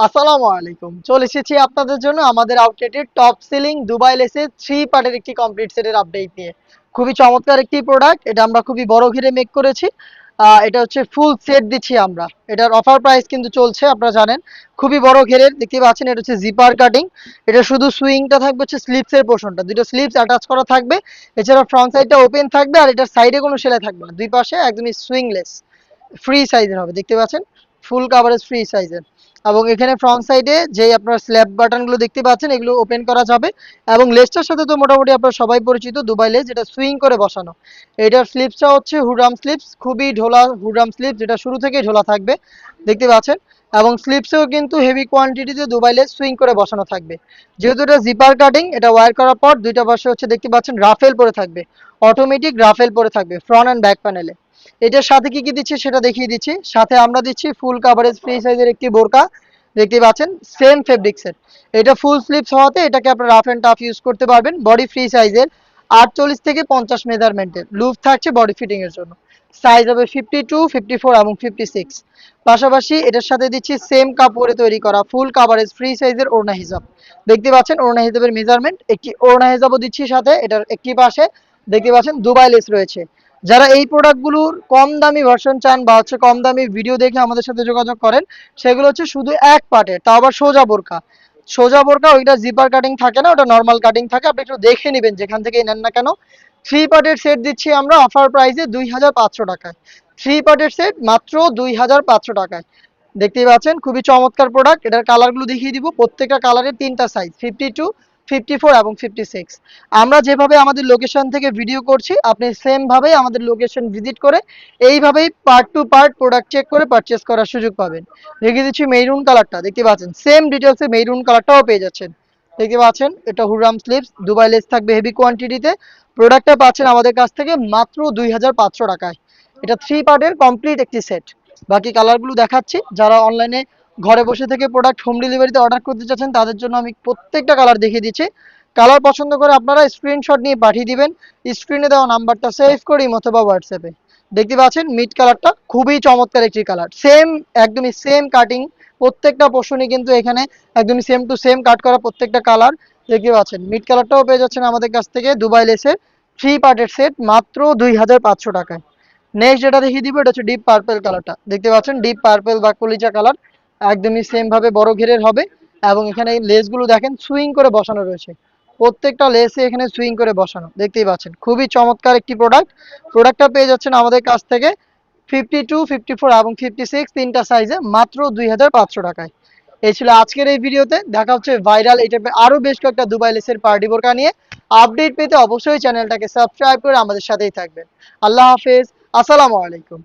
আসসালামু আলাইকুম। চলে এসেছি আপনাদের জন্য আমাদের আউটলেটের টপ সেলিং দুবাই লেসের 3 পার্টের একটি কমপ্লিট সেটের আপডেট নিয়ে। খুবই চমৎকার একটি প্রোডাক্ট। এটা আমরা খুবই বড় ঘিরে মেক করেছি। এটা হচ্ছে ফুল সেট দিচ্ছি আমরা। এটার অফার প্রাইস কিন্তু চলছে আপনারা জানেন। খুবই বড় ঘেরের দেখতে পাচ্ছেন, এটা হচ্ছে জিপার কাটিং। এটা শুধু সুইংটা থাকবে হচ্ছে স্লিপসের পোর্শনটা। দুটো স্লিপস অ্যাটাচ করা থাকবে। এছাড়া ফ্রন্ট সাইডটা ওপেন থাকবে আর এটার সাইডে কোনো সেলাই থাকবে না। দুই পাশে একদমই সুইংলেস। ফ্রি সাইজের হবে, দেখতে পাচ্ছেন ফুল কাভারেজ ফ্রি সাইজের। এবং এখানে ফ্রন্ট সাইডে যে আপনার স্ল্যাব বাটনগুলো দেখতে পাচ্ছেন এগুলো ওপেন করা যাবে। এবং লেসটার সাথে তো মোটামুটি আপনারা সবাই পরিচিত, দুবাই লেস, যেটা সুইং করে বসানো। এটার স্লিপসটা হচ্ছে হুডাম স্লিপস, খুবই ঢোলা হুডাম স্লিপস, যেটা শুরু থেকেই ঢোলা থাকবে, দেখতে পাচ্ছেন। এবং স্লিপসেও কিন্তু হেভি কোয়ান্টিটিতে দুবাই লেস সুইং করে বসানো থাকবে। যেহেতু এটা জিপার কাটিং, এটা ওয়্যার করার পর দুইটা পাশে হচ্ছে দেখতে পাচ্ছেন রাফেল পরে থাকবে, অটোমেটিক রাফেল পরে থাকবে ফ্রন্ট অ্যান্ড ব্যাক প্যানেলে। এটার সাথে কি কি দিচ্ছি সেটা দেখিয়ে দিচ্ছি। সাথে আমরা দিচ্ছি ফুল কাভারেজ ফ্রি সাইজের একটি বোরকা, দেখতে পাচ্ছেন সেম ফেব্রিক্সের। এটা ফুল স্লিপস হওয়াতে এটাকে আপনারা রাফ অ্যান্ড টাফ ইউজ করতে পারবেন। বডি ফ্রি সাইজের, 48 থেকে 50 মেজারমেন্টের লুপ থাকছে বডি ফিটিং এর জন্য। সাইজ হবে 52, 54 এবং 56। পাশাপাশি এটার সাথে দিচ্ছি সেম কাপড়ে তৈরি করা ফুল কাভারেজ ফ্রি সাইজের ওড়না হিজাব। দেখতে পাচ্ছেন ওড়না হিজাবের মেজারমেন্ট, একটি ওড়না হিজাবও দিচ্ছি সাথে। এটার একটি পাশে দেখতে পাচ্ছেন দুবাই লেস রয়েছে। যারা এই প্রোডাক্টগুলোর কম দামি ভার্সন চান বা হচ্ছে কম দামি ভিডিও দেখে আমাদের সাথে যোগাযোগ করেন, সেগুলো হচ্ছে শুধু এক পার্টের, তাও আবার সোজা বোরকা। সোজা বোরকা ওইটা জিপার কাটিং থাকে না, ওটা নর্মাল কাটিং থাকে। আপনি একটু দেখে নেবেন যেখান থেকেই নেন না কেন। থ্রি পার্টের সেট দিচ্ছি আমরা অফার প্রাইসে 2500 টাকায়। থ্রি পার্টের সেট মাত্র 2500 টাকায়। দেখতেই পাচ্ছেন খুবই চমৎকার প্রোডাক্ট। এটার কালারগুলো দেখিয়ে দিব। প্রত্যেকটা কালারের তিনটা সাইজ, 52, 54 এবং 56। আমরা যেভাবে আমাদের লোকেশন থেকে ভিডিও করছি, আপনি সেম ভাবেই আমাদের লোকেশন ভিজিট করে এইভাবেই part to part product check করে পারচেস করার সুযোগ পাবেন। দেখিয়ে দিচ্ছি মেরুন কালারটা, দেখতে পাচ্ছেন সেম ডিটেলসে মেরুন কালারটাও পেয়ে যাচ্ছেন। দেখতে পাচ্ছেন এটা হুরাম স্লিপস, দুবাই লেস থাকবে হেভি কোয়ান্টিটিতে। প্রোডাক্টটা পাচ্ছেন আমাদের কাছ থেকে মাত্র 2500 টাকায়। এটা থ্রি পার্টের কমপ্লিট একটি সেট। বাকি কালারগুলো দেখাচ্ছি। যারা অনলাইনে ঘরে বসে থেকে প্রোডাক্ট হোম ডেলিভারিতে অর্ডার করতে চাচ্ছেন তাদের জন্য আমি প্রত্যেকটা কালার দেখিয়ে দিচ্ছি। কালার পছন্দ করে আপনারা স্ক্রিনশট নিয়ে পাঠিয়ে দিবেন স্ক্রিনে দেওয়া নাম্বারটা সেভ করি অথবা হোয়াটসঅ্যাপে। দেখতে পাচ্ছেন মিড কালারটা খুবই চমৎকার একটি কালার, সেম একদমই সেম কাটিং। প্রত্যেকটা পোর্শনই কিন্তু এখানে একদমই সেম টু সেম কাট করা প্রত্যেকটা কালার। দেখতে পাচ্ছেন মিড কালারটাও পেয়ে যাচ্ছেন আমাদের কাছ থেকে দুবাই লেসের থ্রি পার্টের সেট মাত্র 2500 টাকায়। নেক্সট যেটা দেখিয়ে দিব এটা হচ্ছে ডিপ পার্পল কালারটা। দেখতে পাচ্ছেন ডিপ পার্পল বা কলিজা কালার, একদমই সেম ভাবে বড় ঘেরের হবে। এবং এখানে এই লেসগুলো দেখেন সুইং করে বসানো রয়েছে, প্রত্যেকটা লেসে এখানে সুইং করে বসানো, দেখতেই পাচ্ছেন খুবই চমৎকার একটি প্রোডাক্ট। প্রোডাক্টটা পেয়ে যাচ্ছেন আমাদের কাছ থেকে 52, 54 এবং 56 তিনটা সাইজে মাত্র 2500 টাকায়। এই ছিল আজকের এই ভিডিওতে। দেখা হচ্ছে ভাইরাল এই টাইপের আরো বেশ কয়েকটা দুবাই লেসের পার্টি বোরকা নিয়ে। আপডেট পেতে অবশ্যই চ্যানেলটাকে সাবস্ক্রাইব করে আমাদের সাথেই থাকবেন। আল্লাহ হাফেজ, আসসালামু আলাইকুম।